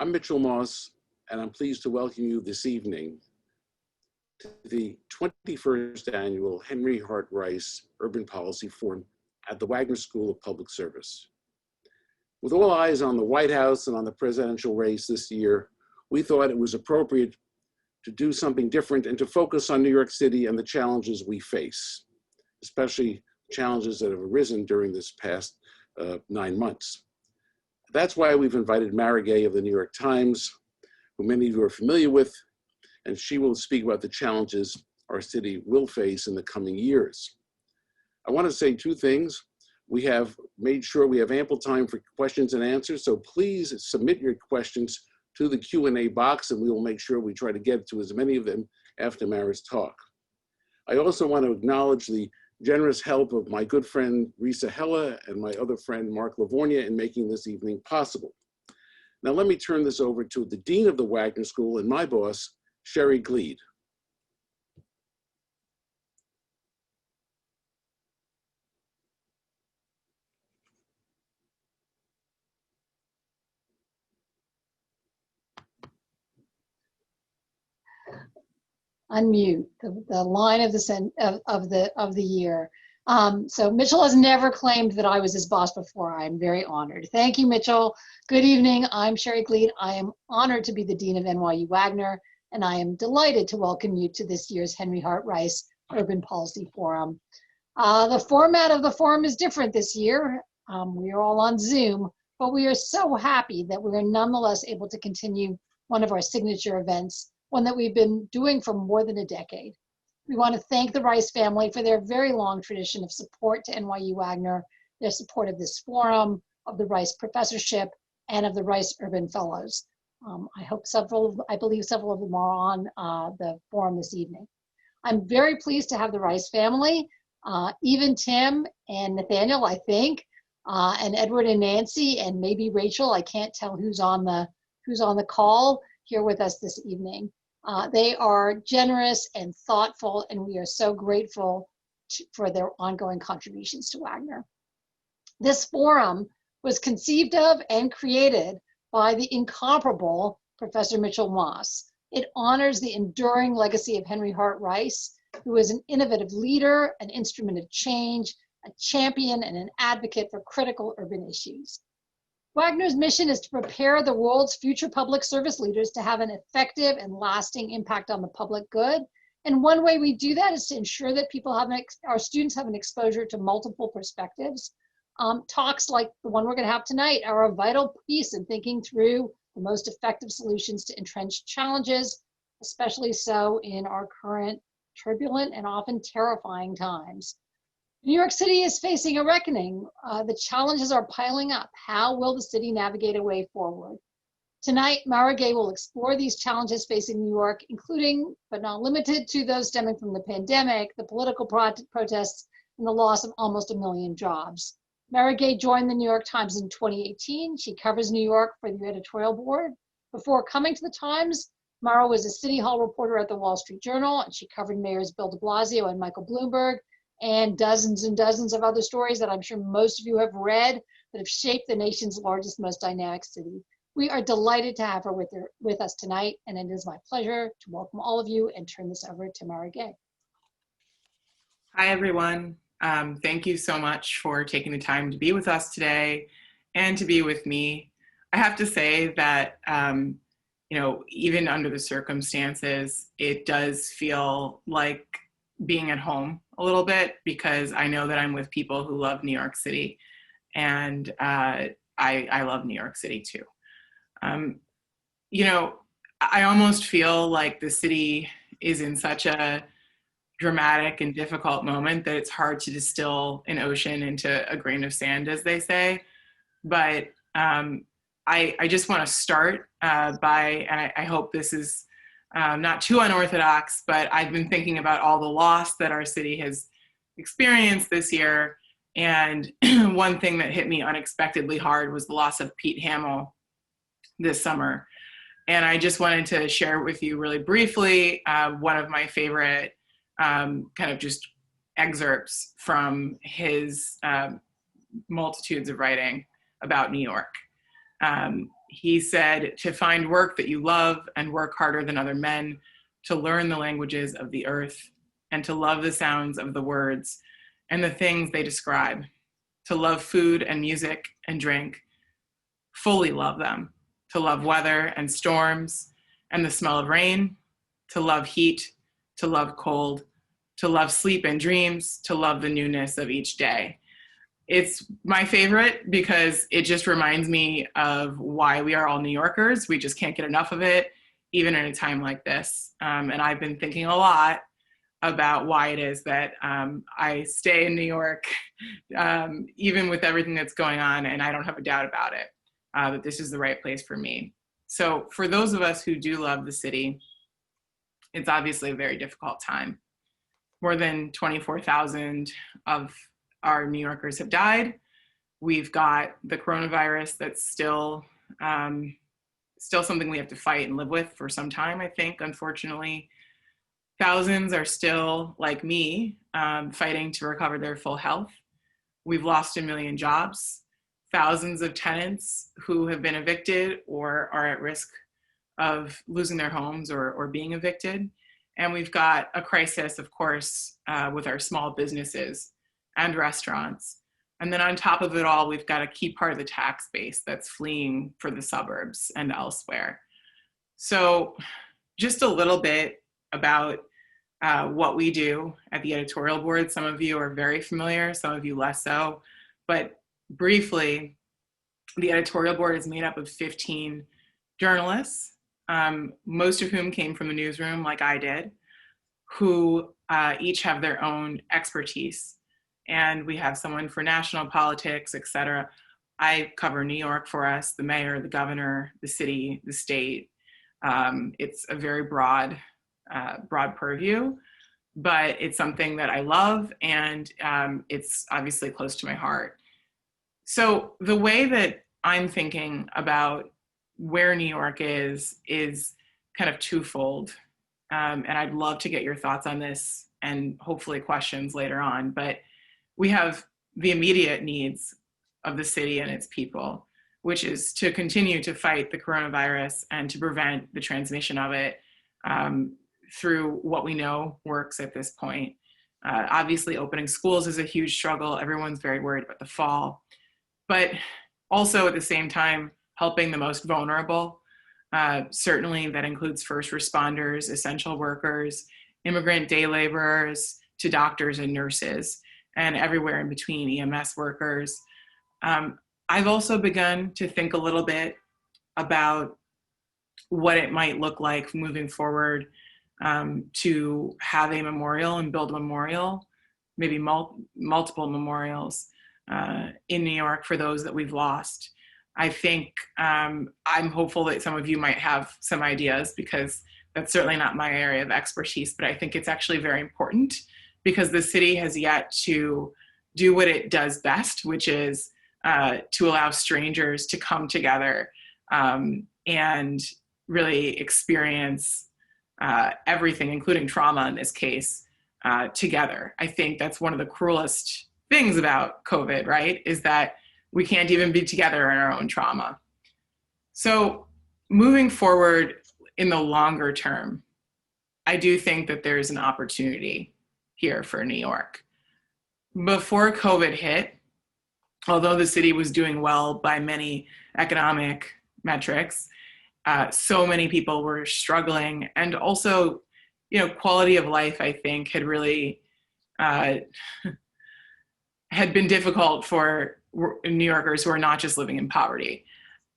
I'm Mitchell Moss, and I'm pleased to welcome you this evening to the 21st Annual Henry Hart Rice Urban Policy Forum at the Wagner School of Public Service. With all eyes on the White House and on the presidential race this year, we thought it was appropriate to do something different and to focus on New York City and the challenges we face, especially challenges that have arisen during this past 9 months. That's why we've invited Mara Gay of the New York Times, who many of you are familiar with, and she will speak about the challenges our city will face in the coming years. I want to say 2 things. We have made sure we have ample time for questions and answers, so please submit your questions to the Q&A box, and we will make sure we try to get to as many of them after Mara's talk. I also want to acknowledge the generous help of my good friend Risa Hella and my other friend Mark Lavornia in making this evening possible. Now let me turn this over to the Dean of the Wagner School and my boss, Sherry Gleed. Unmute the line of the year. So Mitchell has never claimed that I was his boss before. I am very honored. Thank you, Mitchell. Good evening. I'm Sherry Gleed. I am honored to be the Dean of NYU Wagner, and I am delighted to welcome you to this year's Henry Hart Rice Urban Policy Forum. The format of the forum is different this year. We are all on Zoom, but we are so happy that we are nonetheless able to continue one of our signature events, one that we've been doing for more than a decade. We want to thank the Rice family for their very long tradition of support to NYU Wagner, their support of this forum, of the Rice Professorship, and of the Rice Urban Fellows. I believe several of them are on the forum this evening. I'm very pleased to have the Rice family, even Tim and Nathaniel, I think, and Edward and Nancy, and maybe Rachel. I can't tell who's on the call here with us this evening. They are generous and thoughtful, and we are so grateful for their ongoing contributions to Wagner. This forum was conceived of and created by the incomparable Professor Mitchell Moss. It honors the enduring legacy of Henry Hart Rice, who was an innovative leader, an instrument of change, a champion, and an advocate for critical urban issues. Wagner's mission is to prepare the world's future public service leaders to have an effective and lasting impact on the public good. And one way we do that is to ensure that our students have an exposure to multiple perspectives. Talks like the one we're going to have tonight are a vital piece in thinking through the most effective solutions to entrenched challenges, especially so in our current turbulent and often terrifying times. New York City is facing a reckoning. The challenges are piling up. How will the city navigate a way forward? Tonight, Mara Gay will explore these challenges facing New York, including, but not limited to, those stemming from the pandemic, the political protests, and the loss of almost 1 million jobs. Mara Gay joined the New York Times in 2018. She covers New York for the editorial board. Before coming to the Times, Mara was a City Hall reporter at the Wall Street Journal, and she covered Mayors Bill de Blasio and Michael Bloomberg, and dozens of other stories that I'm sure most of you have read that have shaped the nation's largest, most dynamic city. We are delighted to have her with us tonight, and it is my pleasure to welcome all of you and turn this over to Mara Gay. Hi, everyone. Thank you so much for taking the time to be with us today and to be with me. I have to say that, even under the circumstances, it does feel like being at home a little bit, because I know that I'm with people who love New York City, and I love New York City too. I almost feel like the city is in such a dramatic and difficult moment that it's hard to distill an ocean into a grain of sand, as they say. But I just want to start and I hope this is not too unorthodox, but I've been thinking about all the loss that our city has experienced this year. And one thing that hit me unexpectedly hard was the loss of Pete Hamill this summer. And I just wanted to share with you really briefly one of my favorite kind of just excerpts from his multitudes of writing about New York. He said to find work that you love and work harder than other men, to learn the languages of the earth, and to love the sounds of the words and the things they describe, to love food and music and drink, fully love them, to love weather and storms and the smell of rain, to love heat, to love cold, to love sleep and dreams, to love the newness of each day. It's my favorite because it just reminds me of why we are all New Yorkers. We just can't get enough of it, even in a time like this. And I've been thinking a lot about why it is that I stay in New York, even with everything that's going on, and I don't have a doubt about it, that this is the right place for me. So for those of us who do love the city, it's obviously a very difficult time. More than 24,000 of our New Yorkers have died. We've got the coronavirus that's still something we have to fight and live with for some time, I think, unfortunately. Thousands are still, like me, fighting to recover their full health. We've lost 1 million jobs, thousands of tenants who have been evicted or are at risk of losing their homes or being evicted. And we've got a crisis, of course, with our small businesses and restaurants. And then on top of it all, we've got a key part of the tax base that's fleeing for the suburbs and elsewhere. So just a little bit about what we do at the editorial board. Some of you are very familiar, some of you less so. But briefly, the editorial board is made up of 15 journalists, most of whom came from the newsroom like I did, who each have their own expertise. And we have someone for national politics, et cetera. I cover New York for us, the mayor, the governor, the city, the state. It's a very broad purview, but it's something that I love, and it's obviously close to my heart. So the way that I'm thinking about where New York is kind of twofold. And I'd love to get your thoughts on this and hopefully questions later on. But we have the immediate needs of the city and its people, which is to continue to fight the coronavirus and to prevent the transmission of it through what we know works at this point. Obviously, opening schools is a huge struggle. Everyone's very worried about the fall. But also at the same time, helping the most vulnerable. Certainly that includes first responders, essential workers, immigrant day laborers, to doctors and nurses, and everywhere in between, EMS workers. I've also begun to think a little bit about what it might look like moving forward to have a memorial and build a memorial, maybe multiple memorials in New York for those that we've lost. I think I'm hopeful that some of you might have some ideas, because that's certainly not my area of expertise, but I think it's actually very important because the city has yet to do what it does best, which is to allow strangers to come together and really experience everything, including trauma in this case, together. I think that's one of the cruelest things about COVID, right? Is that we can't even be together in our own trauma. So moving forward in the longer term, I do think that there's an opportunity here for New York. Before COVID hit, although the city was doing well by many economic metrics, so many people were struggling, and also, quality of life, I think, had really had been difficult for New Yorkers who are not just living in poverty.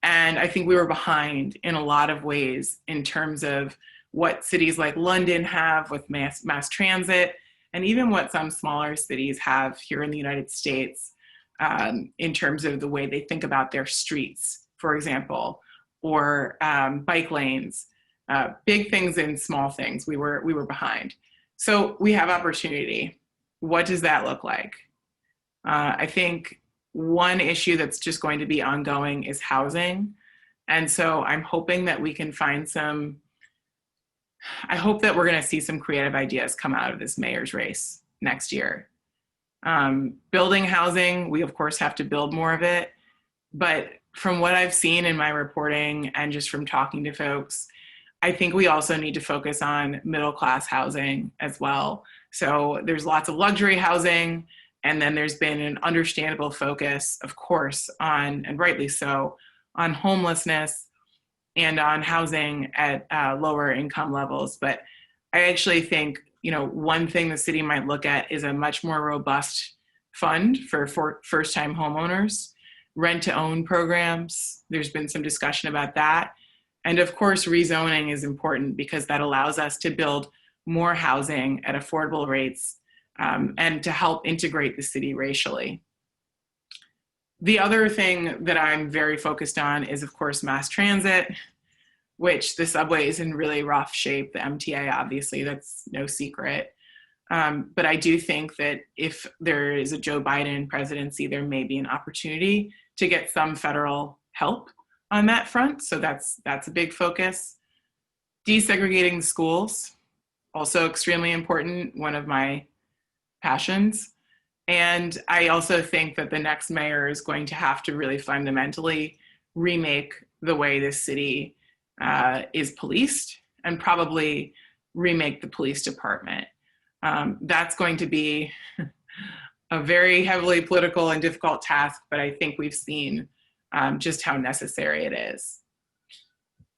And I think we were behind in a lot of ways in terms of what cities like London have with mass transit, and even what some smaller cities have here in the United States in terms of the way they think about their streets, for example, or bike lanes, big things and small things. We were behind. So we have opportunity. What does that look like? I think one issue that's just going to be ongoing is housing. And so I'm hoping that we can find I hope that we're going to see some creative ideas come out of this mayor's race next year. Building housing, we of course have to build more of it, but from what I've seen in my reporting and just from talking to folks, I think we also need to focus on middle-class housing as well. So there's lots of luxury housing, and then there's been an understandable focus, of course, on, and rightly so, on homelessness and on housing at lower income levels. But I actually think, one thing the city might look at is a much more robust fund for first-time homeowners, rent-to-own programs. There's been some discussion about that. And of course, rezoning is important because that allows us to build more housing at affordable rates and to help integrate the city racially. The other thing that I'm very focused on is, of course, mass transit, which the subway is in really rough shape. The MTA, obviously, that's no secret. But I do think that if there is a Joe Biden presidency, there may be an opportunity to get some federal help on that front. So that's a big focus. Desegregating the schools, also extremely important, one of my passions. And I also think that the next mayor is going to have to really fundamentally remake the way this city is policed and probably remake the police department. That's going to be a very heavily political and difficult task, but I think we've seen just how necessary it is.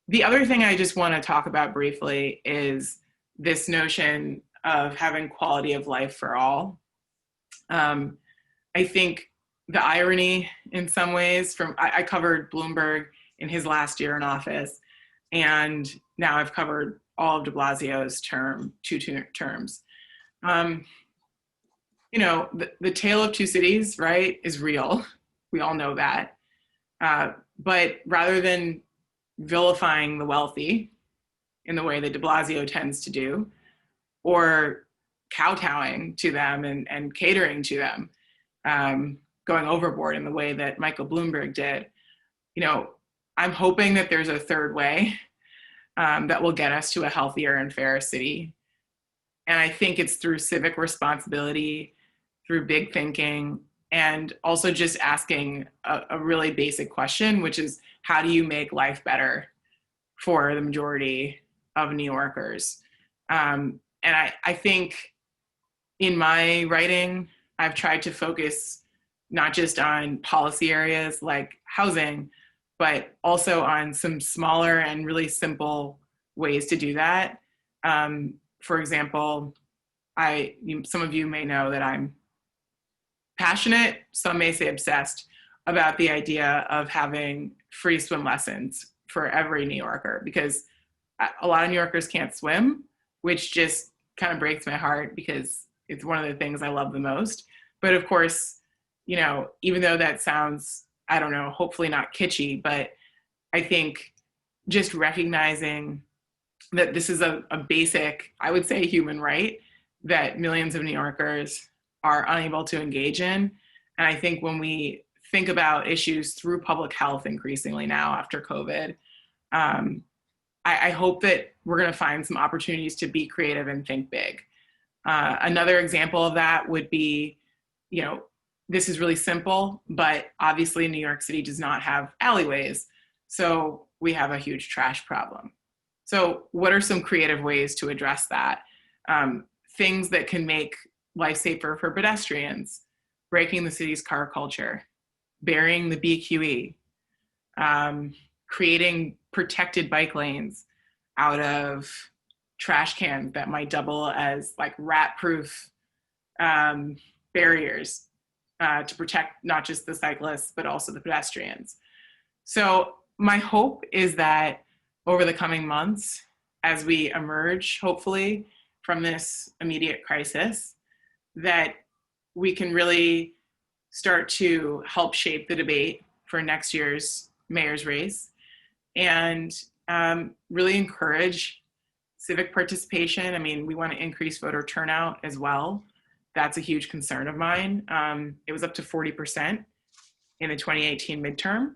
The other thing I just want to talk about briefly is this notion of having quality of life for all. I think the irony in some ways I covered Bloomberg in his last year in office, and now I've covered all of de Blasio's two terms. The tale of two cities, right, is real. We all know that. But rather than vilifying the wealthy in the way that de Blasio tends to do, or kowtowing to them and catering to them, going overboard in the way that Michael Bloomberg did, I'm hoping that there's a third way that will get us to a healthier and fairer city. And I think it's through civic responsibility, through big thinking, and also just asking a really basic question, which is, how do you make life better for the majority of New Yorkers? And I think in my writing, I've tried to focus not just on policy areas like housing, but also on some smaller and really simple ways to do that. For example, some of you may know that I'm passionate, some may say obsessed, about the idea of having free swim lessons for every New Yorker, because a lot of New Yorkers can't swim, which just kind of breaks my heart because it's one of the things I love the most. But of course, even though that sounds, I don't know, hopefully not kitschy, but I think just recognizing that this is a basic, I would say, human right that millions of New Yorkers are unable to engage in. And I think when we think about issues through public health increasingly now after COVID, I hope that we're going to find some opportunities to be creative and think big. Another example of that would be, this is really simple, but obviously New York City does not have alleyways. So we have a huge trash problem. So what are some creative ways to address that? Things that can make life safer for pedestrians, breaking the city's car culture, burying the BQE, creating protected bike lanes out of trash cans that might double as like rat-proof barriers to protect not just the cyclists, but also the pedestrians. So my hope is that over the coming months, as we emerge, hopefully, from this immediate crisis, that we can really start to help shape the debate for next year's mayor's race and really encourage civic participation. I mean, we want to increase voter turnout as well. That's a huge concern of mine. It was up to 40% in the 2018 midterm,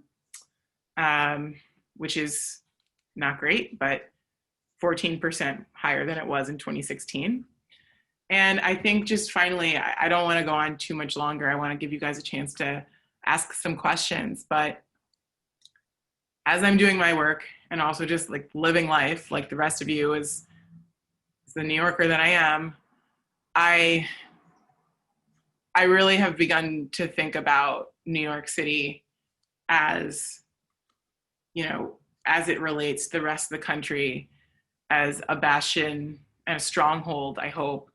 which is not great, but 14% higher than it was in 2016. And I think just finally, I don't want to go on too much longer. I want to give you guys a chance to ask some questions, but as I'm doing my work and also just like living life like the rest of you as the New Yorker that I am, I really have begun to think about New York City as, you know, as it relates to the rest of the country, as a bastion and a stronghold, I hope,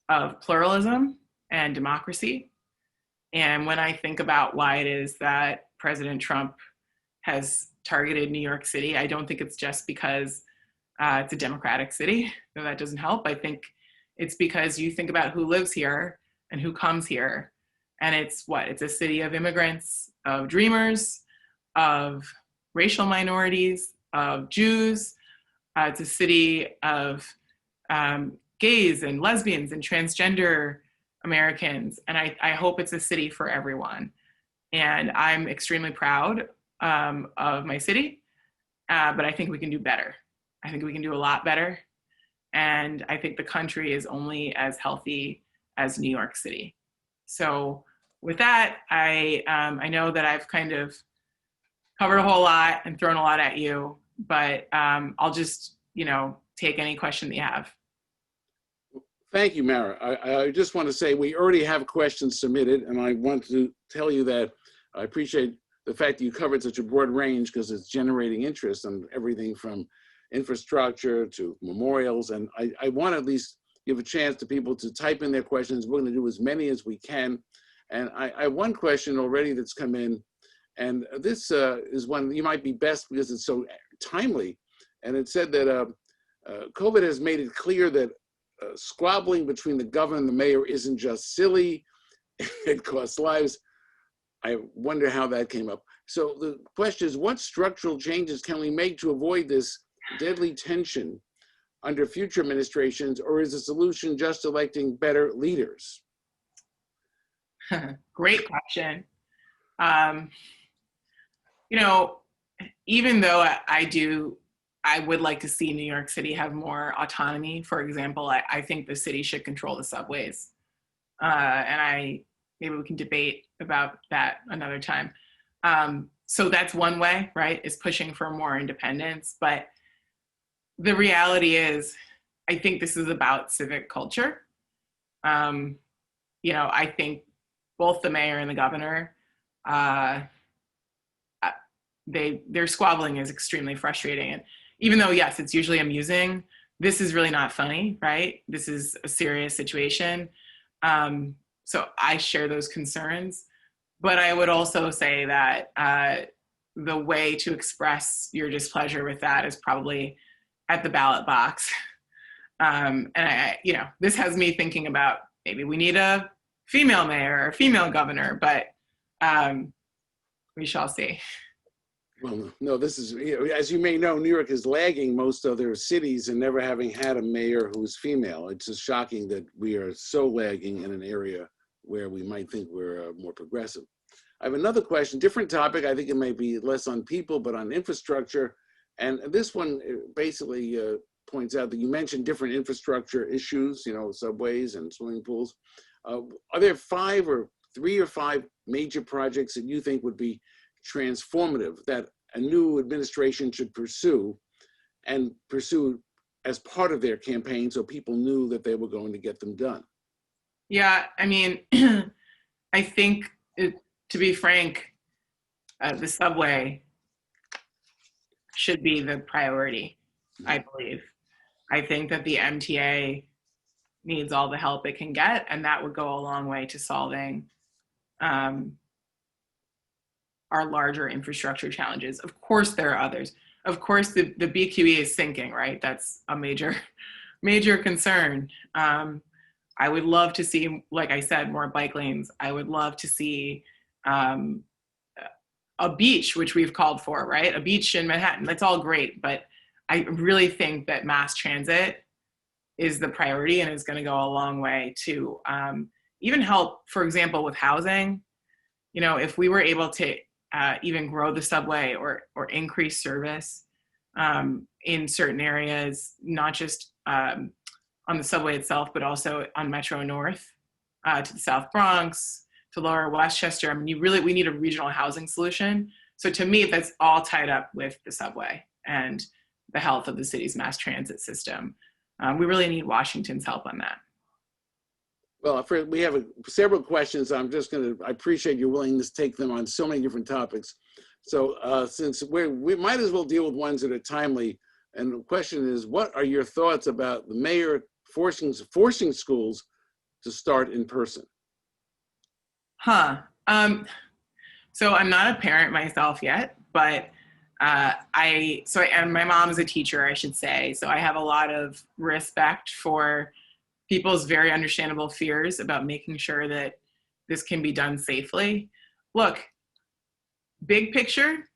of pluralism and democracy. And when I think about why it is that President Trump has targeted New York City, I don't think it's just because it's a democratic city, though that doesn't help. I think it's because you think about who lives here and who comes here. And it's what? It's a city of immigrants, of dreamers, of racial minorities, of Jews. It's a city of gays and lesbians and transgender Americans. And I hope it's a city for everyone. And I'm extremely proud of my city, but I think we can do better. I think we can do a lot better. And I think the country is only as healthy as New York City. So with that, I know that I've kind of covered a whole lot and thrown a lot at you, but I'll just, take any question that you have. Thank you, Mara. I just want to say we already have questions submitted, and I want to tell you that I appreciate the fact that you covered such a broad range because it's generating interest on everything from infrastructure to memorials. And I want to at least give a chance to people to type in their questions. We're going to do as many as we can. And I have one question already that's come in, and this is one you might be best because it's so timely. And it said that COVID has made it clear that squabbling between the governor and the mayor isn't just silly, it costs lives. I wonder how that came up. So the question is, what structural changes can we make to avoid this deadly tension under future administrations, or is the solution just electing better leaders? Great question. Even though I would like to see New York City have more autonomy. For example, I think the city should control the subways. And maybe we can debate about that another time. So that's one way, right, is pushing for more independence. But the reality is, I think this is about civic culture. I think both the mayor and the governor, their squabbling is extremely frustrating. And even though, yes, it's usually amusing, this is really not funny, right? This is a serious situation. So I share those concerns. But I would also say that the way to express your displeasure with that is probably at the ballot box. And this has me thinking about maybe we need a female mayor or a female governor, but we shall see. Well, no, this is, as you may know, New York is lagging most other cities in never having had a mayor who's female. It's just shocking that we are so lagging in an area where we might think we're more progressive. I have another question, different topic. I think it may be less on people, but on infrastructure. And this one basically points out that you mentioned different infrastructure issues, subways and swimming pools. Are there 3 or 5 major projects that you think would be transformative that a new administration should pursue as part of their campaign so people knew that they were going to get them done? Yeah, I mean, I think, to be frank, the subway should be the priority, I believe. I think that the MTA needs all the help it can get, and that would go a long way to solving our larger infrastructure challenges. Of course, there are others. Of course, the BQE is sinking, right? That's a major concern. I would love to see, like I said, more bike lanes. I would love to see a beach, which we've called for, right? A beach in Manhattan. That's all great, but I really think that mass transit is the priority and is going to go a long way to even help, for example, with housing. If we were able to even grow the subway or increase service in certain areas, not just on the subway itself, but also on Metro North to the South Bronx, to Lower Westchester. I mean, we need a regional housing solution So to me, that's all tied up with the subway and the health of the city's mass transit system. We really need Washington's help on that. Well, we have several questions. I appreciate your willingness to take them on so many different topics. So since we might as well deal with ones that are timely. And the question is, what are your thoughts about the mayor forcing schools to start in person? So I'm not a parent myself yet, but and my mom is a teacher, I should say. So I have a lot of respect for people's very understandable fears about making sure that this can be done safely. Look, big picture,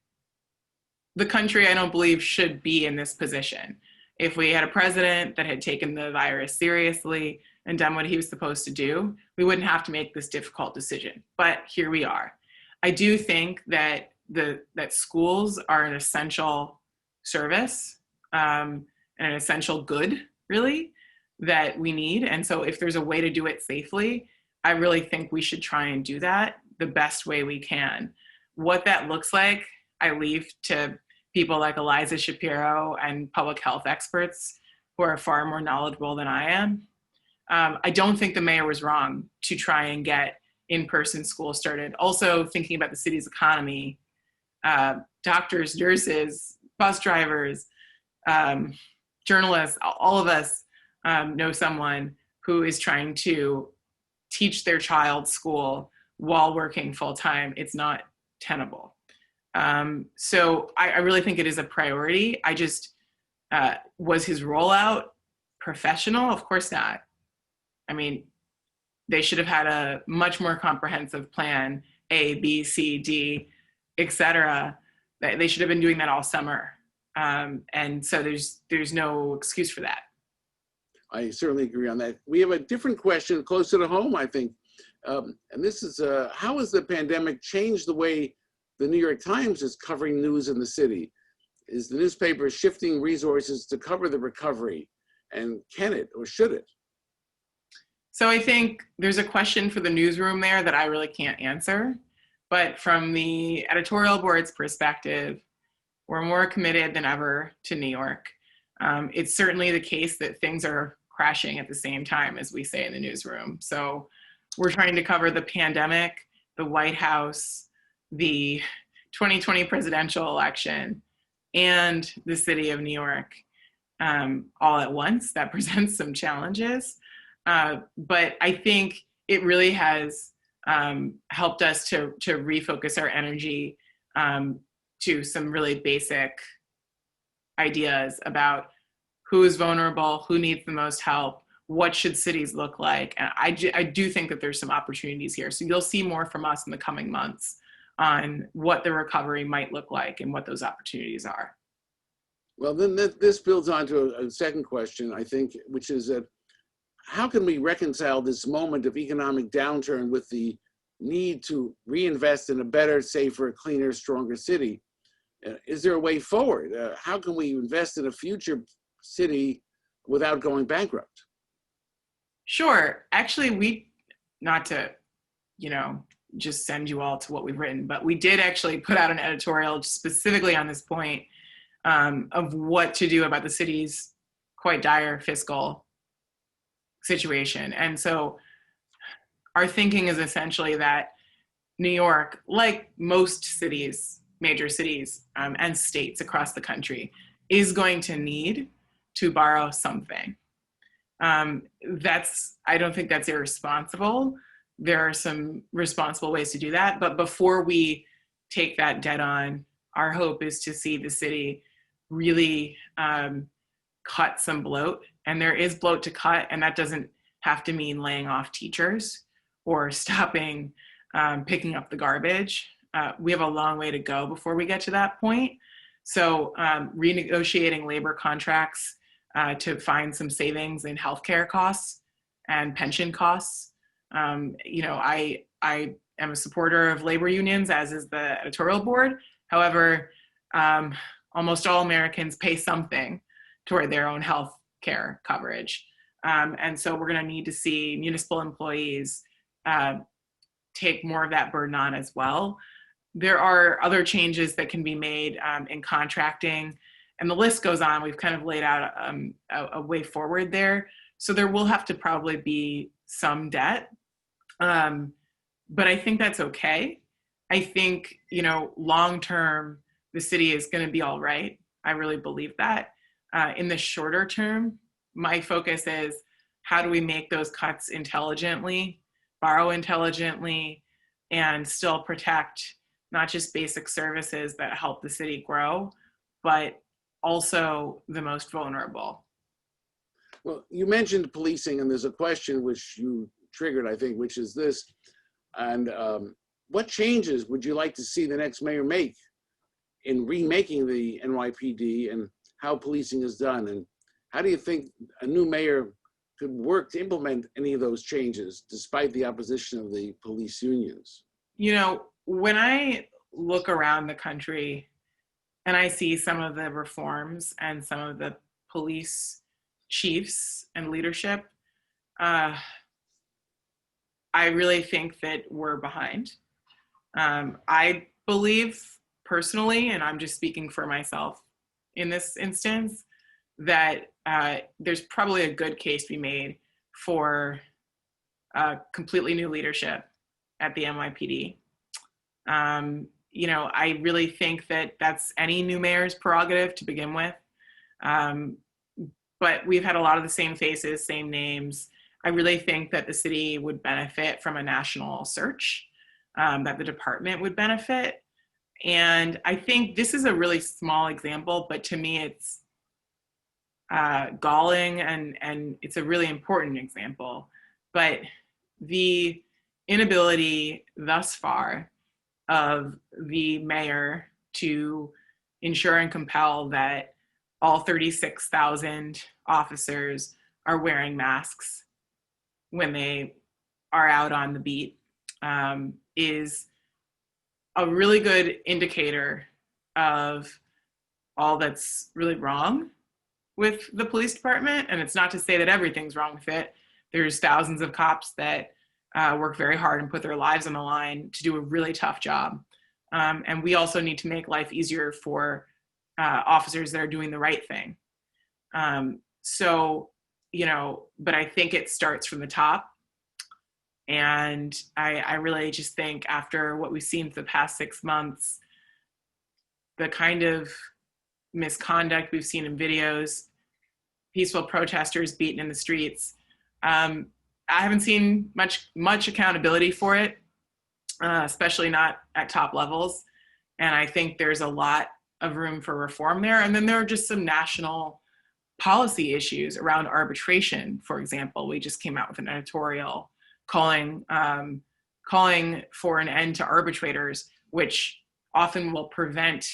the country, I don't believe, should be in this position. If we had a president that had taken the virus seriously and done what he was supposed to do, we wouldn't have to make this difficult decision. But here we are. I do think that that schools are an essential service and an essential good, really, that we need. And so if there's a way to do it safely, I really think we should try and do that the best way we can. What that looks like, I leave to people like Eliza Shapiro and public health experts who are far more knowledgeable than I am. I don't think the mayor was wrong to try and get in-person school started. Also thinking about the city's economy, doctors, nurses, bus drivers, journalists, all of us know someone who is trying to teach their child school while working full-time. It's not tenable. So I really think it is a priority. I just, was his rollout professional? Of course not. I mean, they should have had a much more comprehensive plan, A, B, C, D, etc. They should have been doing that all summer. And so there's no excuse for that. I certainly agree on that. We have a different question closer to home, I think. And this is, how has the pandemic changed the way the New York Times is covering news in the city? Is the newspaper shifting resources to cover the recovery? And can it or should it? So I think there's a question for the newsroom there that I really can't answer. But from the editorial board's perspective, we're more committed than ever to New York. It's certainly the case that things are crashing at the same time, as we say in the newsroom. So we're trying to cover the pandemic, the White House, the 2020 presidential election, and the city of New York all at once. That presents some challenges. But I think it really has helped us to refocus our energy to some really basic ideas about who is vulnerable, who needs the most help, what should cities look like. And I do think that there's some opportunities here. So you'll see more from us in the coming months on what the recovery might look like and what those opportunities are. Well, then this builds on to a second question, I think, which is that how can we reconcile this moment of economic downturn with the need to reinvest in a better, safer, cleaner, stronger city? Is there a way forward? How can we invest in a future city without going bankrupt? Sure. Actually, not to, just send you all to what we've written, but we did actually put out an editorial specifically on this point of what to do about the city's quite dire fiscal situation. And so our thinking is essentially that New York, like most cities, major cities and states across the country, is going to need to borrow something. I don't think that's irresponsible. There are some responsible ways to do that. But before we take that dead on, our hope is to see the city really cut some bloat. And there is bloat to cut, and that doesn't have to mean laying off teachers or stopping picking up the garbage. We have a long way to go before we get to that point. So renegotiating labor contracts to find some savings in healthcare costs and pension costs. I am a supporter of labor unions, as is the editorial board. However, almost all Americans pay something toward their own health care coverage. And so we're going to need to see municipal employees take more of that burden on as well. there are other changes that can be made in contracting, and the list goes on. We've kind of laid out a way forward there. So there will have to probably be some debt, but I think that's okay. I think, long term, the city is going to be all right. I really believe that. In the shorter term, my focus is how do we make those cuts intelligently, borrow intelligently, and still protect not just basic services that help the city grow, but also the most vulnerable. Well, you mentioned policing, and there's a question which you triggered, I think, which is this. And what changes would you like to see the next mayor make in remaking the NYPD and how policing is done? And how do you think a new mayor could work to implement any of those changes despite the opposition of the police unions? When I look around the country and I see some of the reforms and some of the police chiefs and leadership, I really think that we're behind. I believe personally, and I'm just speaking for myself in this instance, that there's probably a good case to be made for completely new leadership at the NYPD. I really think that that's any new mayor's prerogative to begin with. But we've had a lot of the same faces, same names. I really think that the city would benefit from a national search, that the department would benefit. And I think this is a really small example, but to me it's galling and it's a really important example. But the inability thus far of the mayor to ensure and compel that all 36,000 officers are wearing masks when they are out on the beat is a really good indicator of all that's really wrong with the police department. And it's not to say that everything's wrong with it. There's thousands of cops that work very hard and put their lives on the line to do a really tough job. And we also need to make life easier for officers that are doing the right thing. But I think it starts from the top. And I really just think after what we've seen for the past 6 months, the kind of misconduct we've seen in videos, peaceful protesters beaten in the streets, I haven't seen much accountability for it, especially not at top levels. And I think there's a lot of room for reform there. And then there are just some national policy issues around arbitration. For example, we just came out with an editorial calling for an end to arbitrators, which often will prevent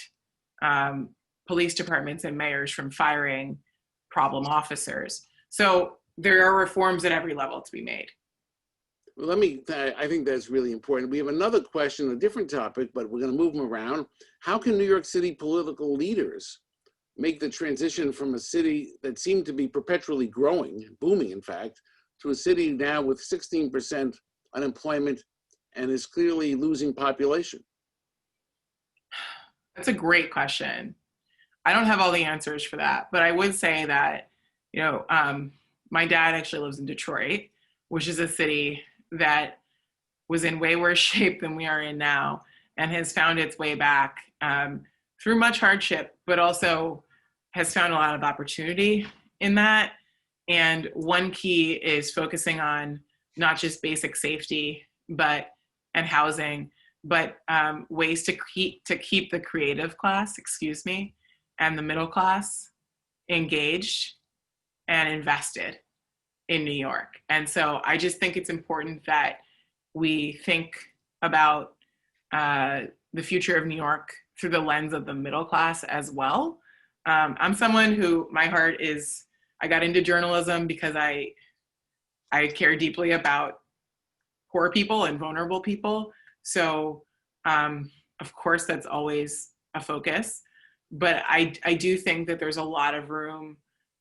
police departments and mayors from firing problem officers. So there are reforms at every level to be made. Well, I think that's really important. We have another question, a different topic, but we're going to move them around. How can New York City political leaders make the transition from a city that seemed to be perpetually growing, booming in fact, to a city now with 16% unemployment and is clearly losing population? That's a great question. I don't have all the answers for that, but I would say that, my dad actually lives in Detroit, which is a city that was in way worse shape than we are in now and has found its way back through much hardship, but also has found a lot of opportunity in that. And one key is focusing on not just basic safety and housing, but ways to keep the creative class, and the middle class engaged and invested in New York. And so I just think it's important that we think about the future of New York through the lens of the middle class as well. I'm someone who, my heart is, I got into journalism because I care deeply about poor people and vulnerable people. So of course that's always a focus, but I do think that there's a lot of room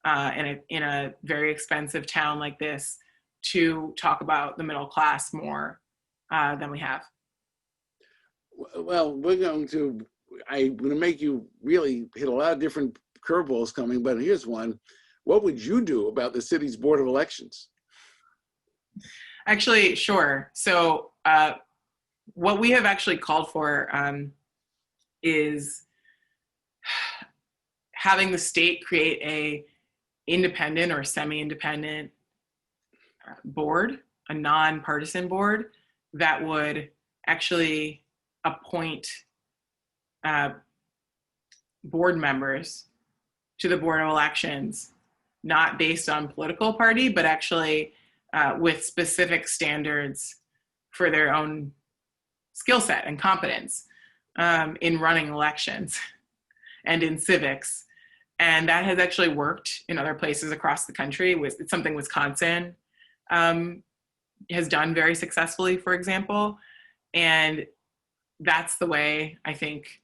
in a very expensive town like this to talk about the middle class more than we have. Well, I'm going to make you really hit a lot of different curveballs coming, but here's one. What would you do about the city's Board of Elections? Actually, sure. So what we have actually called for is having the state create a independent or semi-independent board, a non-partisan board that would actually appoint board members to the Board of Elections, not based on political party, but actually with specific standards for their own skill set and competence in running elections and in civics. And that has actually worked in other places across the country. It's something Wisconsin has done very successfully, for example. And that's the way I think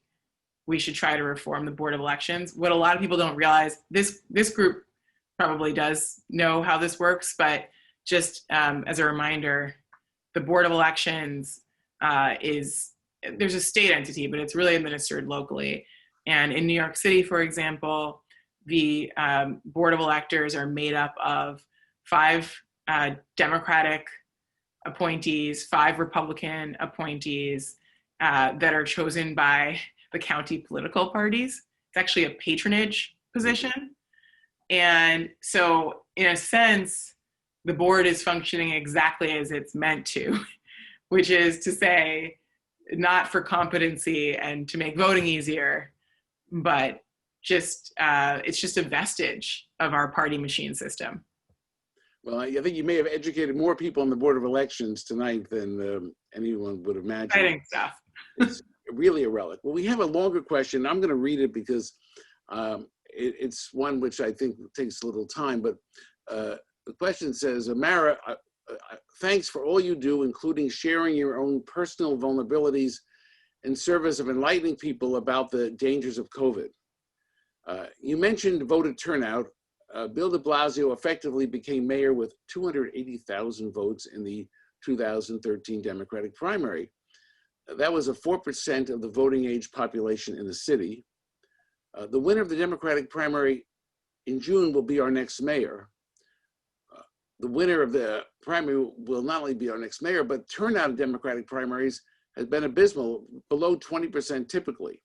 we should try to reform the Board of Elections. What a lot of people don't realize, this group probably does know how this works, but just as a reminder, the Board of Elections there's a state entity, but it's really administered locally. And in New York City, for example, the Board of Electors are made up of 5 Democratic appointees, 5 Republican appointees that are chosen by the county political parties. It's actually a patronage position. And so in a sense, the board is functioning exactly as it's meant to, which is to say, not for competency and to make voting easier, but just it's just a vestige of our party machine system. Well, I think you may have educated more people on the Board of Elections tonight than anyone would imagine. Exciting stuff. It's really a relic. Well, we have a longer question. I'm going to read it because it's one which I think takes a little time. But the question says, Amara, thanks for all you do, including sharing your own personal vulnerabilities in service of enlightening people about the dangers of COVID. You mentioned voter turnout. Bill de Blasio effectively became mayor with 280,000 votes in the 2013 Democratic primary. That was a 4% of the voting age population in the city. The winner of the Democratic primary in June will be our next mayor. The winner of the primary will not only be our next mayor, but turnout in Democratic primaries has been abysmal, below 20% typically.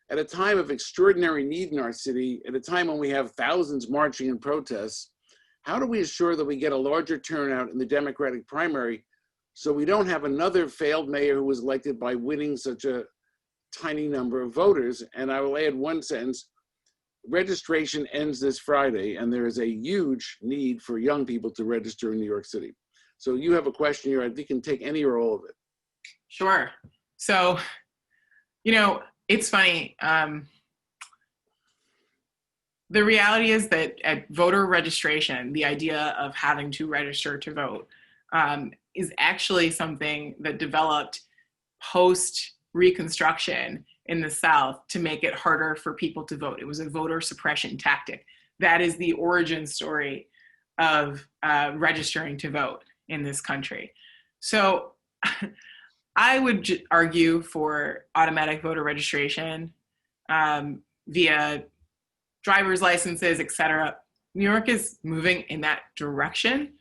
At a time of extraordinary need in our city, at a time when we have thousands marching in protests, how do we assure that we get a larger turnout in the Democratic primary so we don't have another failed mayor who was elected by winning such a tiny number of voters? And I will add one sentence. Registration ends this Friday, and there is a huge need for young people to register in New York City. So you have a question here. I think you can take any or all of it. Sure. So, it's funny. The reality is that at voter registration, the idea of having to register to vote is actually something that developed post-Reconstruction in the South to make it harder for people to vote. It was a voter suppression tactic. That is the origin story of registering to vote in this country. So I would argue for automatic voter registration via driver's licenses, et cetera. New York is moving in that direction.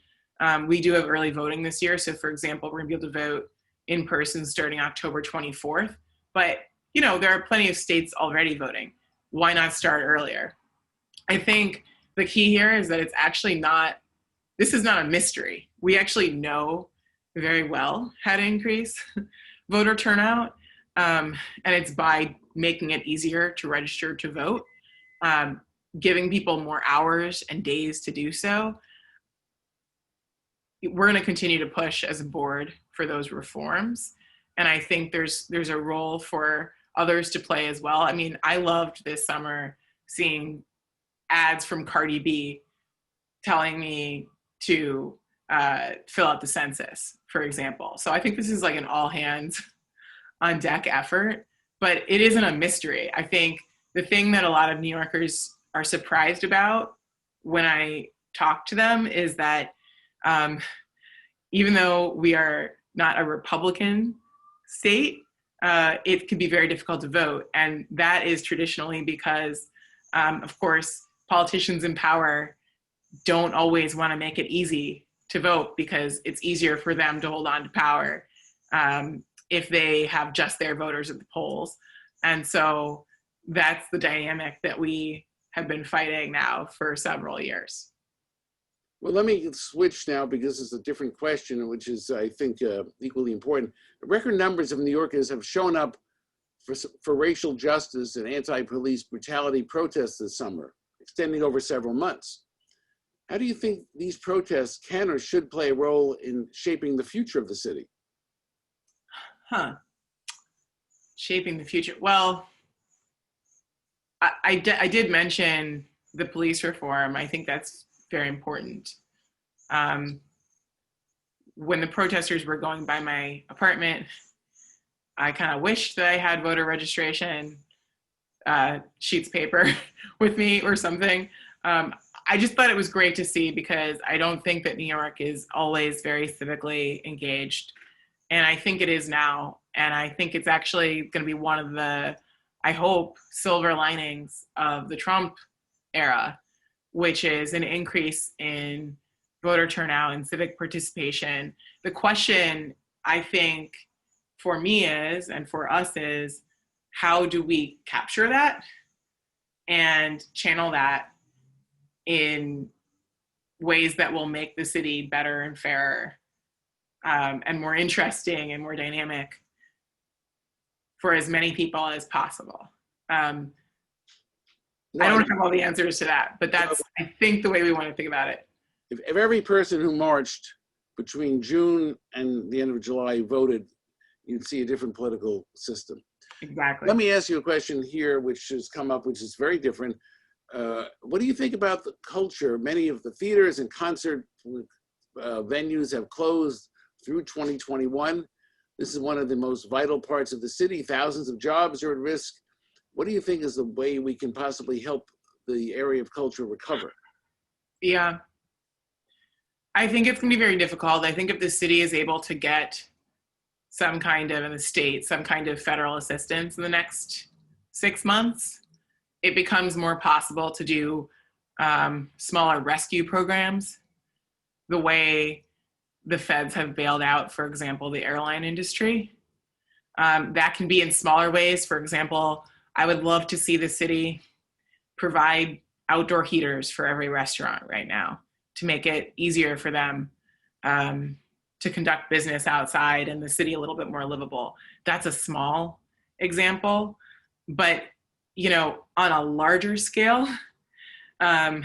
We do have early voting this year. So for example, we're gonna be able to vote in person starting October 24th. But there are plenty of states already voting. Why not start earlier? I think the key here is that it's actually this is not a mystery. We actually know very well how to increase voter turnout. And it's by making it easier to register to vote, giving people more hours and days to do so. We're going to continue to push as a board for those reforms. And I think there's a role for others to play as well. I mean, I loved this summer seeing ads from Cardi B telling me to fill out the census, for example. So I think this is like an all hands on deck effort, but it isn't a mystery. I think the thing that a lot of New Yorkers are surprised about when I talk to them is that even though we are not a Republican state, it can be very difficult to vote. And that is traditionally because, of course, politicians in power don't always want to make it easy to vote because it's easier for them to hold on to power if they have just their voters at the polls. And so that's the dynamic that we have been fighting now for several years. Well, let me switch now because it's a different question, which is, I think, equally important. Record numbers of New Yorkers have shown up for racial justice and anti-police brutality protests this summer, extending over several months. How do you think these protests can or should play a role in shaping the future of the city? Shaping the future. Well, I did mention the police reform. I think that's very important. When the protesters were going by my apartment, I kind of wished that I had voter registration sheets of paper with me or something. I just thought it was great to see because I don't think that New York is always very civically engaged. And I think it is now. And I think it's actually going to be one of the, I hope, silver linings of the Trump era, which is an increase in voter turnout and civic participation. The question, I think, for me is, and for us is, how do we capture that and channel that in ways that will make the city better and fairer and more interesting and more dynamic for as many people as possible. I don't have all the answers to that, but that's, I think, the way we want to think about it. If every person who marched between June and the end of July voted, you'd see a different political system. Exactly. Let me ask you a question here, which has come up, which is very different. What do you think about the culture? Many of the theaters and concert venues have closed through 2021. This is one of the most vital parts of the city. Thousands of jobs are at risk. What do you think is the way we can possibly help the area of culture recover? Yeah, I think it's going to be very difficult. I think if the city is able to get some kind of, in the state, some kind of federal assistance in the next 6 months, it becomes more possible to do smaller rescue programs the way the feds have bailed out, for example, the airline industry. That can be in smaller ways. For example, I would love to see the city provide outdoor heaters for every restaurant right now to make it easier for them to conduct business outside and the city a little bit more livable. That's a small example, but on a larger scale, the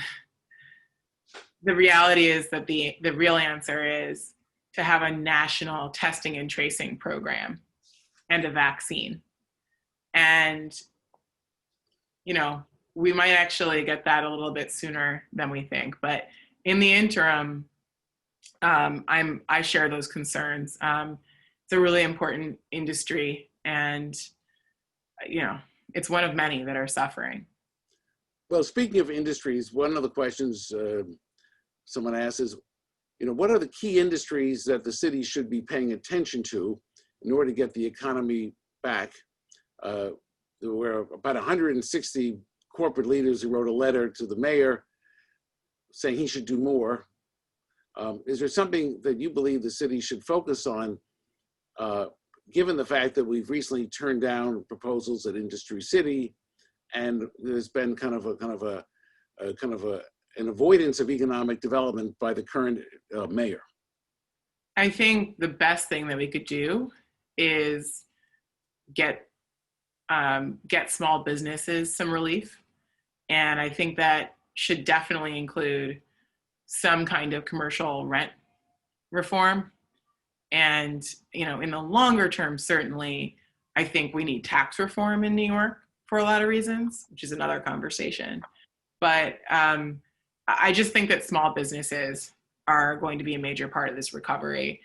reality is that the real answer is to have a national testing and tracing program and a vaccine. And, we might actually get that a little bit sooner than we think. But in the interim, I share those concerns. It's a really important industry, and it's one of many that are suffering. Well, speaking of industries, one of the questions someone asks is, what are the key industries that the city should be paying attention to in order to get the economy back? There were about 160 corporate leaders who wrote a letter to the mayor saying he should do more. Is there something that you believe the city should focus on, given the fact that we've recently turned down proposals at Industry City, and there's been kind of an avoidance of economic development by the current mayor? I think the best thing that we could do is get small businesses some relief. And I think that should definitely include some kind of commercial rent reform. And, in the longer term, certainly, I think we need tax reform in New York for a lot of reasons, which is another conversation. But I just think that small businesses are going to be a major part of this recovery.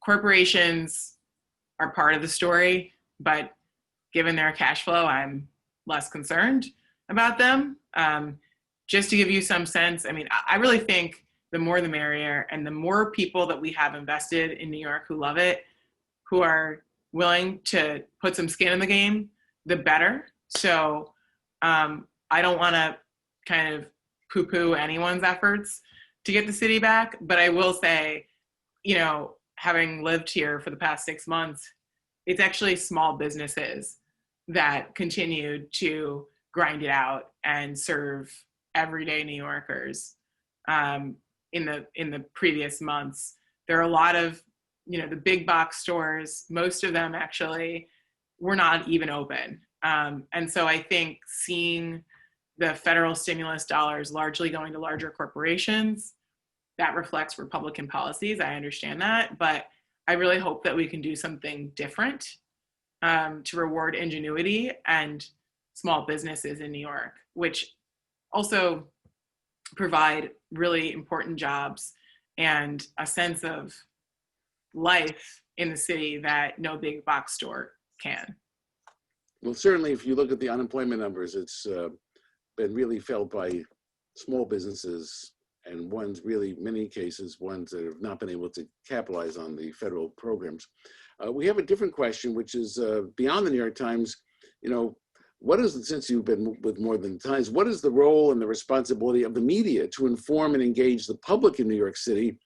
Corporations are part of the story, but given their cash flow, I'm less concerned about them. Just to give you some sense, I really think the more the merrier, and the more people that we have invested in New York who love it, who are willing to put some skin in the game, the better. So I don't want to kind of poo-poo anyone's efforts to get the city back, but I will say, you know, having lived here for the past 6 months, it's actually small businesses that continued to grind it out and serve everyday New Yorkers in the previous months. There are a lot of, you know, the big box stores, most of them actually were not even open. And so I think seeing the federal stimulus dollars largely going to larger corporations, that reflects Republican policies. I understand that, but I really hope that we can do something different to reward ingenuity and small businesses in New York, which also provide really important jobs and a sense of life in the city that no big box store can. Well, certainly, if you look at the unemployment numbers, it's been really felt by small businesses and ones really, many cases, ones that have not been able to capitalize on the federal programs. We have a different question, which is beyond the New York Times. You know, what is, since you've been with more than the Times, what is the role and the responsibility of the media to inform and engage the public in New York City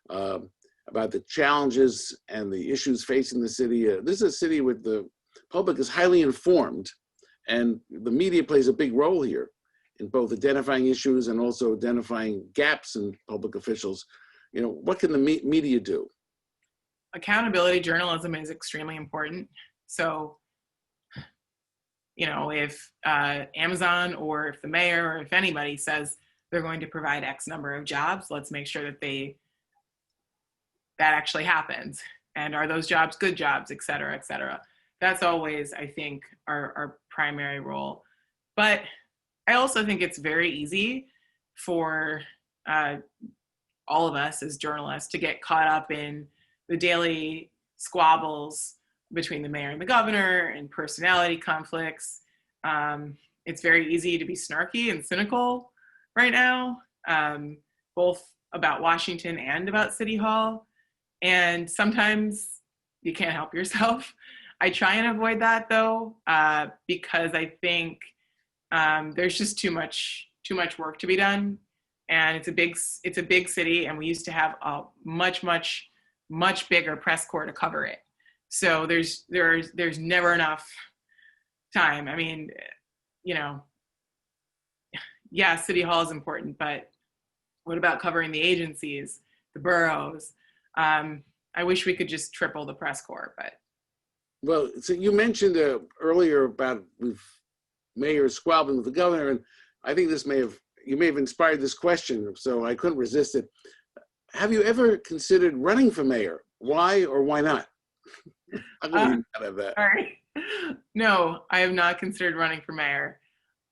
about the challenges and the issues facing the city? This is a city where the public is highly informed, and the media plays a big role here in both identifying issues and also identifying gaps in public officials. You know, what can the media do? Accountability journalism is extremely important. So, you know, if Amazon or if the mayor or if anybody says they're going to provide X number of jobs, let's make sure that that actually happens. And are those jobs good jobs, et cetera, et cetera. That's always, I think, our primary role. But I also think it's very easy for all of us as journalists to get caught up in the daily squabbles between the mayor and the governor and personality conflicts. It's very easy to be snarky and cynical right now, both about Washington and about City Hall. And sometimes you can't help yourself. I try and avoid that though, because I think there's just too much work to be done. And it's a big city, and we used to have a much bigger press corps to cover it. So there's never enough time. I mean, you know, yeah, City Hall is important, but what about covering the agencies, the boroughs? I wish we could just triple the press corps, but. Well, so you mentioned earlier about with mayor squabbling with the governor, and I think you may have inspired this question, so I couldn't resist it. Have you ever considered running for mayor? Why or why not? I'm going to leave that. All right. No, I have not considered running for mayor.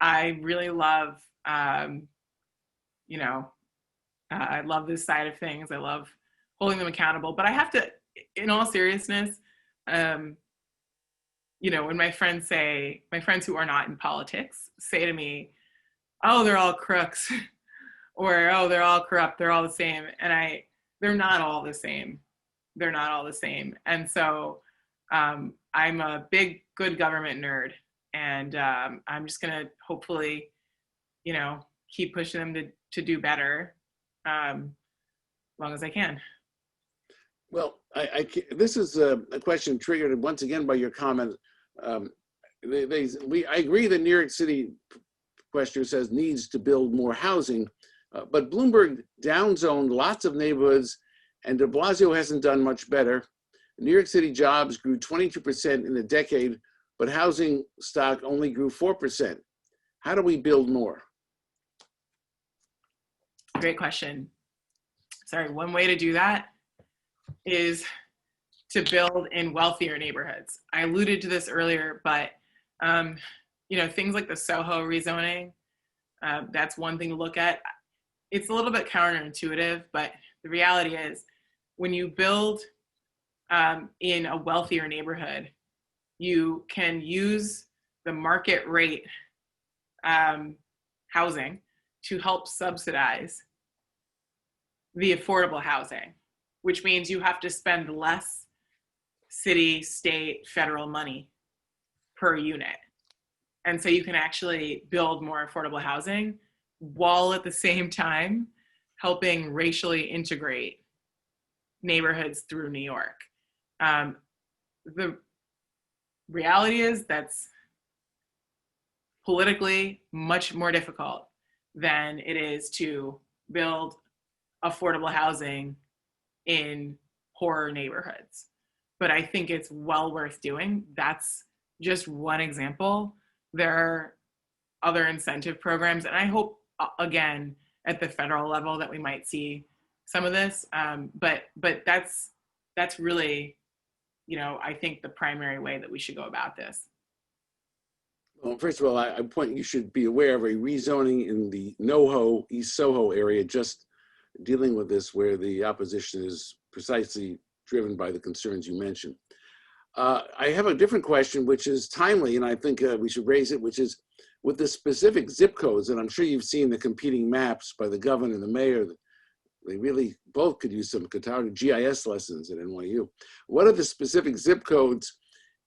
I really love, you know, I love this side of things. I love holding them accountable. But I have to, in all seriousness, you know, when my friends who are not in politics say to me, oh, they're all crooks, or, oh, they're all corrupt, they're all the same. And they're not all the same. They're not all the same. And so I'm a big, good government nerd. And I'm just going to hopefully, you know, keep pushing them to do better as long as I can. Well, this is a question triggered once again by your comment. I agree that New York City, questioner says, needs to build more housing, but Bloomberg downzoned lots of neighborhoods, and de Blasio hasn't done much better. New York City jobs grew 22% in a decade, but housing stock only grew 4%. How do we build more? Great question. Sorry, one way to do that is to build in wealthier neighborhoods. I alluded to this earlier, but you know, things like the Soho rezoning, that's one thing to look at. It's a little bit counterintuitive, but the reality is when you build in a wealthier neighborhood, you can use the market rate housing to help subsidize the affordable housing, which means you have to spend less city, state, federal money per unit. And so you can actually build more affordable housing while at the same time helping racially integrate neighborhoods through New York. The reality is that's politically much more difficult than it is to build affordable housing in poorer neighborhoods. But I think it's well worth doing. That's just one example. There are other incentive programs, and I hope, again, at the federal level that we might see some of this. But that's really, I think the primary way that we should go about this. Well, first of all, I point you should be aware of a rezoning in the NoHo, East Soho area, just dealing with this, where the opposition is precisely driven by the concerns you mentioned. I have a different question, which is timely, and I think we should raise it, which is with the specific zip codes, and I'm sure you've seen the competing maps by the governor and the mayor. They really both could use some GIS lessons at NYU. What are the specific zip codes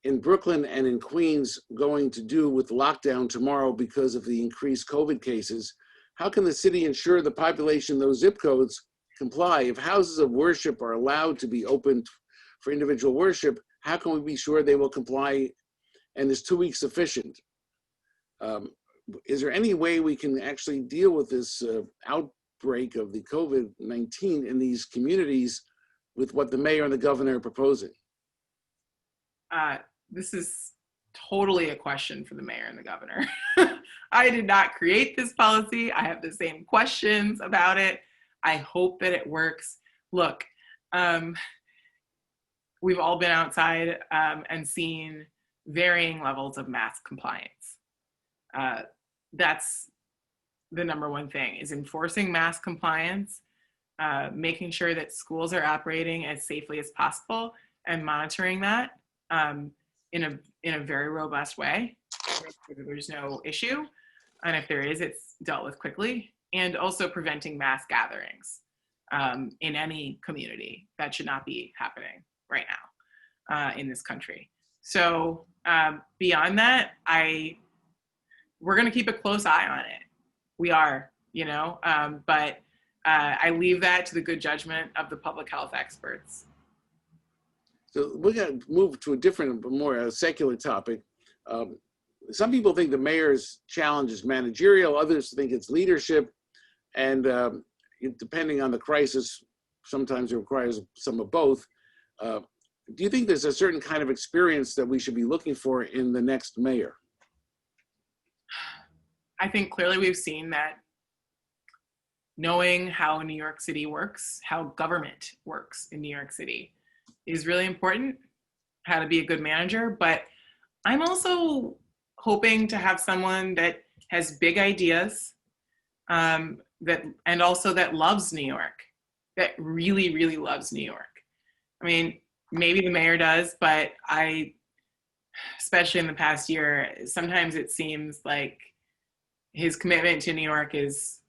in Brooklyn and in Queens going to do with lockdown tomorrow because of the increased COVID cases? How can the city ensure the population in those zip codes comply? If houses of worship are allowed to be open for individual worship, how can we be sure they will comply and is 2 weeks sufficient? Is there any way we can actually deal with this outbreak of the COVID-19 in these communities with what the mayor and the governor are proposing? This is totally a question for the mayor and the governor. I did not create this policy. I have the same questions about it. I hope that it works. Look, we've all been outside and seen varying levels of mask compliance. That's the number one thing, is enforcing mask compliance, making sure that schools are operating as safely as possible, and monitoring that in a very robust way. There's no issue, and if there is, it's dealt with quickly. And also preventing mass gatherings in any community. That should not be happening right now in this country. So beyond that, we're going to keep a close eye on it. We are, but I leave that to the good judgment of the public health experts. So we're going to move to a different, more secular topic. Some people think the mayor's challenge is managerial, others think it's leadership, and depending on the crisis, sometimes it requires some of both. Do you think there's a certain kind of experience that we should be looking for in the next mayor? I think clearly we've seen that knowing how New York City works, how government works in New York City is really important, how to be a good manager. But I'm also hoping to have someone that has big ideas, and also that loves New York, that really, really loves New York. I mean, maybe the mayor does, but especially in the past year, sometimes it seems like his commitment to New York is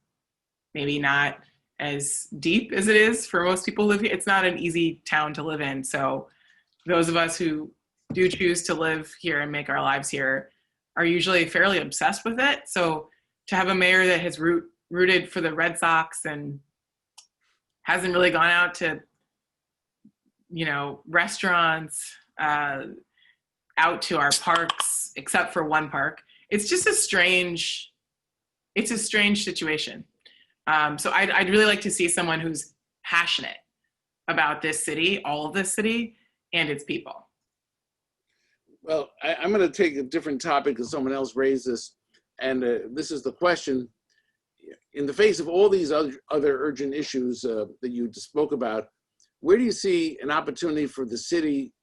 maybe not as deep as it is for most people who live here. It's not an easy town to live in. So those of us who do choose to live here and make our lives here are usually fairly obsessed with it. So to have a mayor that has rooted for the Red Sox and hasn't really gone out to, restaurants, out to our parks, except for one park, it's just a strange situation. So I'd really like to see someone who's passionate about this city, all of this city, and its people. Well, I'm going to take a different topic because someone else raised this, and this is the question. In the face of all these other urgent issues that you spoke about, where do you see an opportunity for the city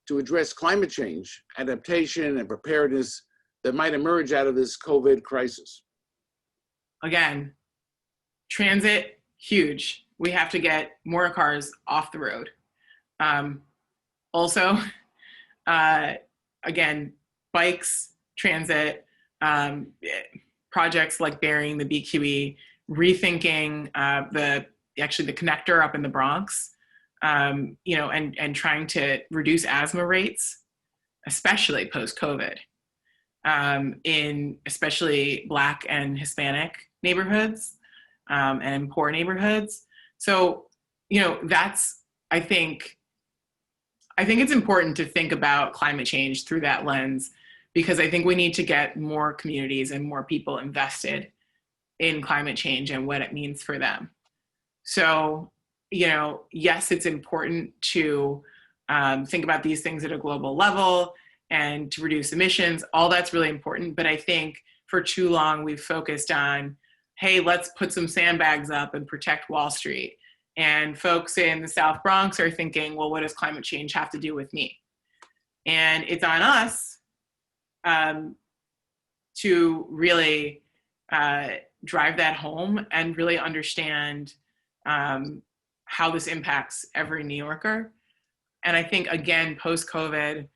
to address climate change, adaptation, and preparedness that might emerge out of this COVID crisis? Again, Transit, huge. We have to get more cars off the road. Also, again, bikes, transit, projects like burying the BQE, rethinking the connector up in the Bronx, and trying to reduce asthma rates, especially post-COVID, in especially Black and Hispanic neighborhoods, and poor neighborhoods. So, I think it's important to think about climate change through that lens, because I think we need to get more communities and more people invested in climate change and what it means for them. So, yes, it's important to think about these things at a global level and to reduce emissions. All that's really important. But I think for too long, we've focused on, hey, let's put some sandbags up and protect Wall Street. And folks in the South Bronx are thinking, well, what does climate change have to do with me? And it's on us to really drive that home and really understand how this impacts every New Yorker. And I think, again, post-COVID,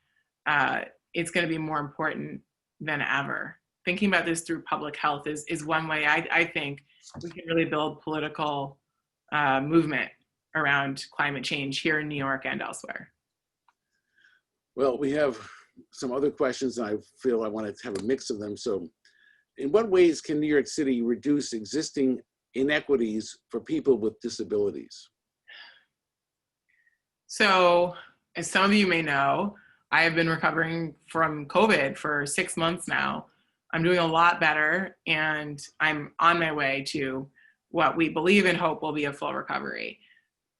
it's going to be more important than ever. Thinking about this through public health is one way I think we can really build political movement around climate change here in New York and elsewhere. Well, we have some other questions, and I feel I want to have a mix of them. So in what ways can New York City reduce existing inequities for people with disabilities? So, as some of you may know, I have been recovering from COVID for 6 months now. I'm doing a lot better, and I'm on my way to what we believe and hope will be a full recovery.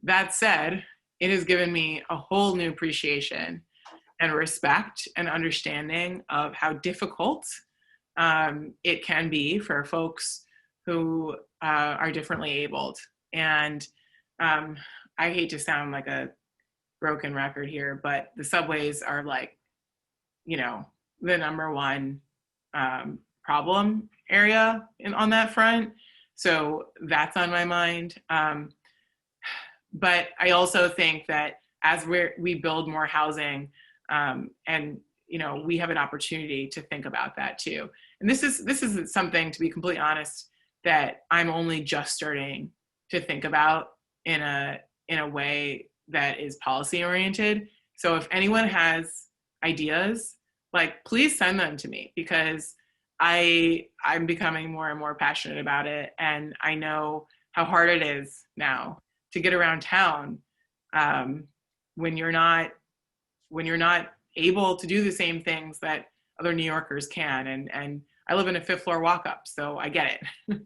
That said, it has given me a whole new appreciation and respect and understanding of how difficult it can be for folks who are differently abled. And I hate to sound like a broken record here, but the subways are like, the number one problem area on that front. So that's on my mind. But I also think that as we build more housing, and we have an opportunity to think about that too. And this is something, to be completely honest, that I'm only just starting to think about in a way that is policy oriented. So if anyone has ideas, please send them to me, because I'm becoming more and more passionate about it. And I know how hard it is now to get around town when you're not able to do the same things that other New Yorkers can. And I live in a 5th floor walk-up, so I get it.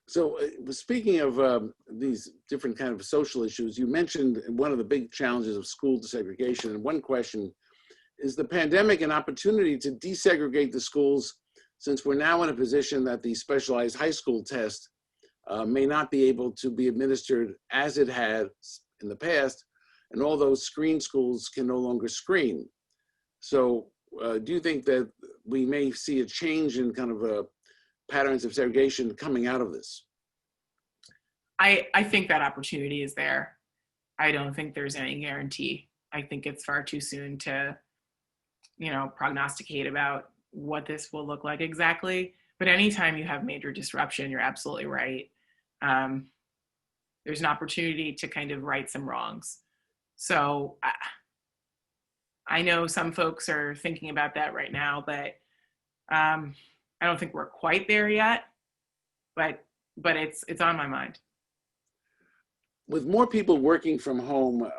So speaking of these different kind of social issues, you mentioned one of the big challenges of school desegregation. And one question is the pandemic an opportunity to desegregate the schools, since we're now in a position that the specialized high school test may not be able to be administered as it had in the past, and all those screen schools can no longer screen. So do you think that we may see a change in kind of patterns of segregation coming out of this? I think that opportunity is there. I don't think there's any guarantee. I think it's far too soon to, prognosticate about what this will look like exactly. But anytime you have major disruption, you're absolutely right. There's an opportunity to kind of right some wrongs. So I know some folks are thinking about that right now, but I don't think we're quite there yet. But it's on my mind. With more people working from home,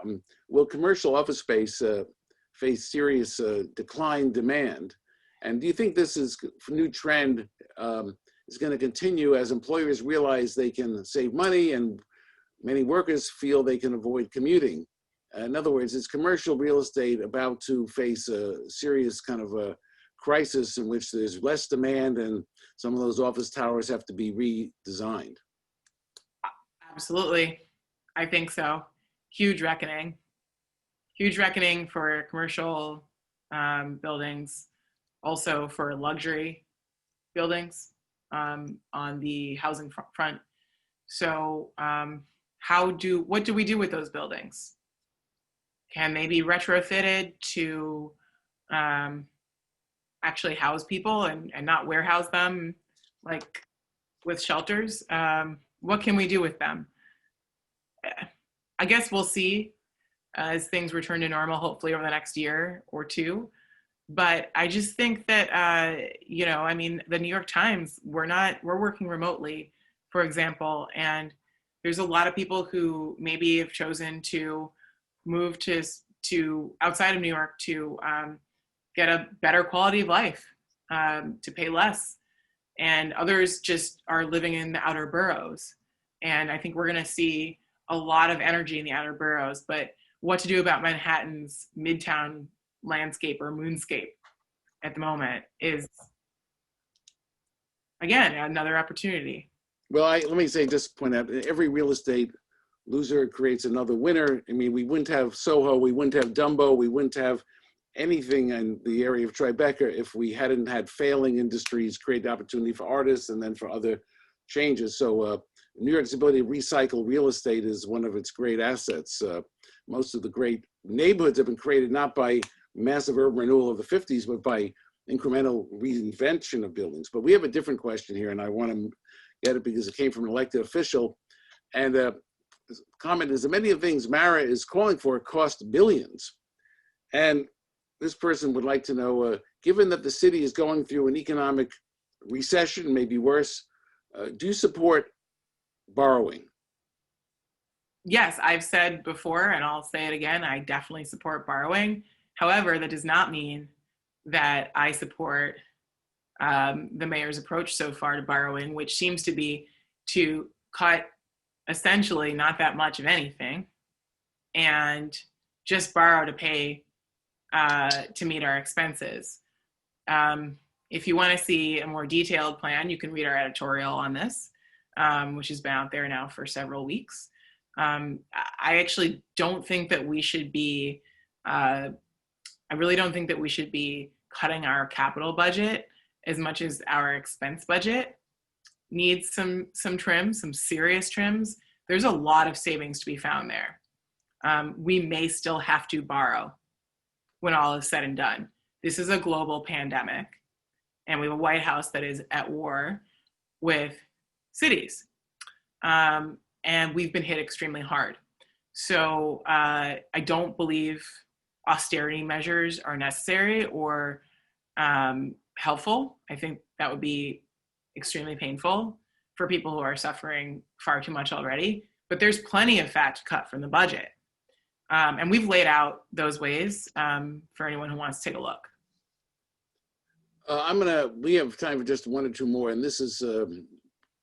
will commercial office space face serious decline demand? And do you think this is a new trend is going to continue as employers realize they can save money and many workers feel they can avoid commuting? In other words, is commercial real estate about to face a serious kind of a crisis in which there's less demand and some of those office towers have to be redesigned? Absolutely. I think so. Huge reckoning for commercial buildings, also for luxury buildings on the housing front. So what do we do with those buildings? Can they be retrofitted to actually house people and not warehouse them like with shelters? What can we do with them? I guess we'll see as things return to normal, hopefully over the next year or two. But I just think that, you know, I mean, the New York Times, we're working remotely, for example, and there's a lot of people who maybe have chosen to move to outside of New York to get a better quality of life, to pay less. And others just are living in the outer boroughs. And I think we're going to see a lot of energy in the outer boroughs, but what to do about Manhattan's Midtown landscape or Moonscape at the moment is, again, another opportunity. Well, let me say, just point out, every real estate loser creates another winner. I mean, we wouldn't have Soho, we wouldn't have Dumbo, we wouldn't have anything in the area of Tribeca if we hadn't had failing industries create the opportunity for artists and then for other changes. So New York's ability to recycle real estate is one of its great assets. Most of the great neighborhoods have been created not by massive urban renewal of the 50s, but by incremental reinvention of buildings. But we have a different question here, and I want to get it because it came from an elected official. And the comment is that many of the things Mara is calling for cost billions. And this person would like to know, given that the city is going through an economic recession, maybe worse, do you support borrowing? Yes, I've said before, and I'll say it again, I definitely support borrowing. However, that does not mean that I support the mayor's approach so far to borrowing, which seems to be to cut essentially not that much of anything and just borrow to pay to meet our expenses. If you want to see a more detailed plan, you can read our editorial on this, which has been out there now for several weeks. I actually don't think that we should be, I really don't think that we should be cutting our capital budget as much as our expense budget needs some trim, some serious trims. There's a lot of savings to be found there. We may still have to borrow when all is said and done. This is a global pandemic, and we have a White House that is at war with cities. And we've been hit extremely hard. So I don't believe austerity measures are necessary or helpful. I think that would be extremely painful for people who are suffering far too much already. But there's plenty of fat to cut from the budget. And we've laid out those ways for anyone who wants to take a look. We have time for just one or two more, and this is a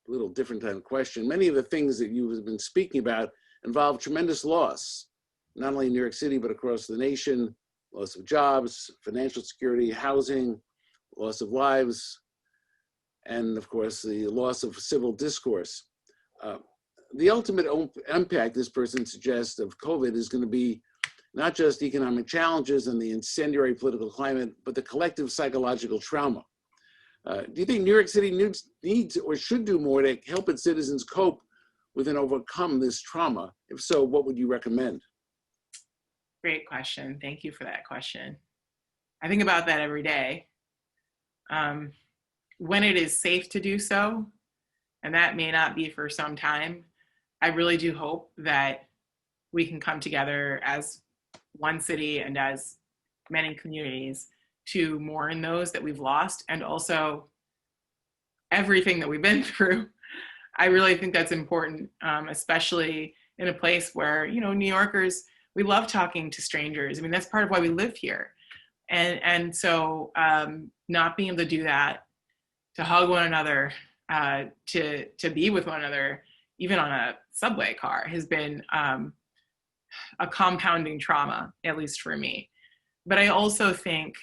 little different kind of question. Many of the things that you have been speaking about involve tremendous loss, not only in New York City, but across the nation, loss of jobs, financial security, housing, loss of lives, and of course, the loss of civil discourse. The ultimate impact, this person suggests, of COVID is going to be not just economic challenges and the incendiary political climate, but the collective psychological trauma. Do you think New York City needs or should do more to help its citizens cope with and overcome this trauma? If so, what would you recommend? Great question. Thank you for that question. I think about that every day. When it is safe to do so, and that may not be for some time, I really do hope that we can come together as one city and as many communities to mourn those that we've lost, and also everything that we've been through. I really think that's important, especially in a place where, you know, New Yorkers, we love talking to strangers. I mean, that's part of why we live here. And so not being able to do that, to hug one another, to be with one another, even on a subway car, has been a compounding trauma, at least for me. But I also think,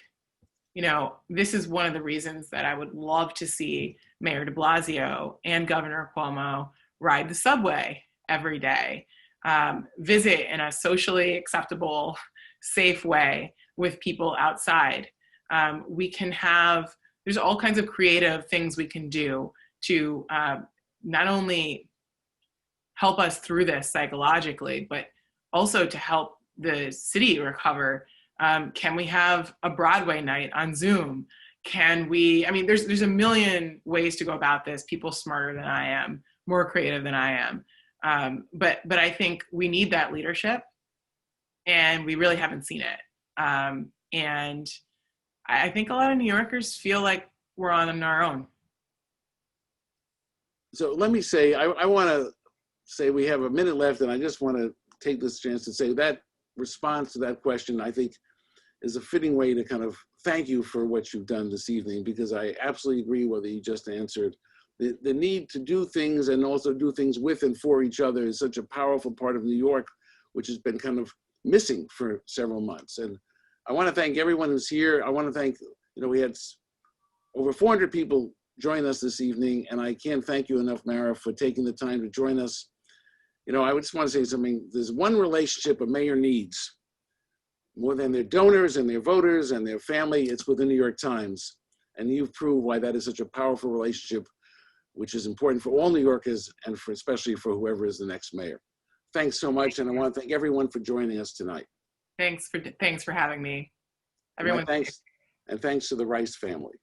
you know, this is one of the reasons that I would love to see Mayor de Blasio and Governor Cuomo ride the subway every day, visit in a socially acceptable, safe way with people outside. We can have, there's all kinds of creative things we can do to not only help us through this psychologically, but also to help the city recover. Can we have a Broadway night on Zoom? Can we, I mean, there's a million ways to go about this. People smarter than I am, more creative than I am. But I think we need that leadership, and we really haven't seen it. And I think a lot of New Yorkers feel like we're on our own. So let me say, I want to say we have a minute left, and I just want to take this chance to say that response to that question, I think, is a fitting way to kind of thank you for what you've done this evening, because I absolutely agree with what you just answered. The need to do things and also do things with and for each other is such a powerful part of New York, which has been kind of missing for several months. And I want to thank everyone who's here. I want to thank, we had over 400 people join us this evening, and I can't thank you enough, Mara, for taking the time to join us. I would just want to say something. There's one relationship a mayor needs more than their donors and their voters and their family. It's with the New York Times. And you've proved why that is such a powerful relationship, which is important for all New Yorkers and especially for whoever is the next mayor. Thanks so much. And I want to thank everyone for joining us tonight. Thanks for having me. Everyone. And thanks to the Rice family.